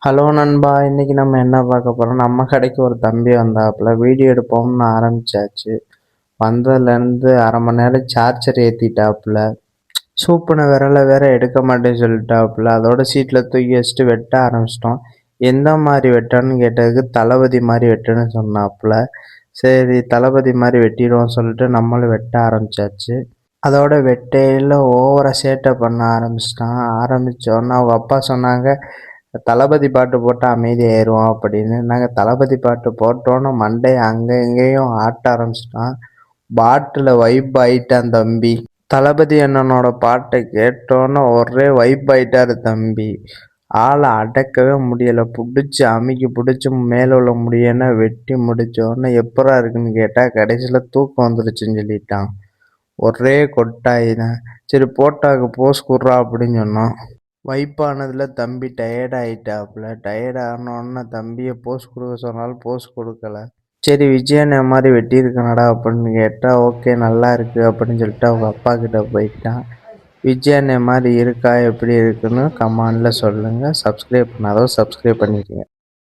Hello நண்பா, இன்னைக்கு நம்ம என்ன பார்க்க போறோம்? நம்ம கடைக்கு ஒரு தம்பி வந்தாப்புல வீடியோ எடுப்போம்னு ஆரம்பிச்சாச்சு. வந்ததுலேருந்து அரை மணி நேரம் சார்ஜர் ஏற்றிட்டாப்புல. சூப்புன விரலை வேற எடுக்க மாட்டேன்னு சொல்லிட்டாப்புல. அதோட சீட்டில் தூக்கி வச்சுட்டு வெட்ட ஆரம்பிச்சிட்டோம். எந்த மாதிரி வெட்டணும்னு கேட்டதுக்கு தளபதி மாதிரி வெட்டுன்னு சொன்னாப்புல. சரி, தளபதி மாதிரி வெட்டிடுவோம் சொல்லிட்டு நம்மளும் வெட்ட ஆரம்பிச்சாச்சு. அதோட வெட்டையில் ஓவராக சேட்டை பண்ண ஆரம்பிச்சிட்டான். ஆரம்பித்தோடனே அவங்க அப்பா சொன்னாங்க, தளபதி பாட்டு போட்டால் அமைதியாயிருவோம் அப்படின்னு. நாங்கள் தளபதி பாட்டு போட்டோன்னு மண்டையை அங்கே இங்கேயும் ஆட்ட ஆரம்பிச்சிட்டான். பாட்டில் வைப் ஆயிட்டான் தம்பி. தளபதி அண்ணனோட பாட்டை கேட்டோன்னே ஒரே வைப் ஆயிட்டாரு தம்பி. ஆளை அடக்கவே முடியலை. பிடிச்சி அமுக்கி பிடிச்சி மேலே உள்ள முடியன்னா வெட்டி முடிச்சோடனே எப்பரா இருக்குன்னு கேட்டால் கடைசியில் தூக்கம் வந்துருச்சுன்னு சொல்லிட்டான். ஒரே கொட்டாய் தான். சரி, போட்டாக்கு போஸ் குடுறா அப்படின்னு சொன்னோம். வைப்பானதில் தம்பி டயர்ட் ஆகிட்டாப்புல. டயர்ட் ஆனோடனே தம்பியை போஸ் கொடுக்க சொன்னாலும் போஸ் கொடுக்கல. சரி, விஜயண்ண மாதிரி வெட்டியிருக்கனடா அப்படின்னு கேட்டால் ஓகே நல்லா இருக்கு அப்படின்னு சொல்லிட்டு அவங்க அப்பா கிட்ட போயிட்டான். விஜயண்ண மாதிரி இருக்கா எப்படி இருக்குன்னு கமெண்டில் சொல்லுங்கள். சப்ஸ்கிரைப் பண்ணாதோ சப்ஸ்கிரைப் பண்ணிக்கோங்க.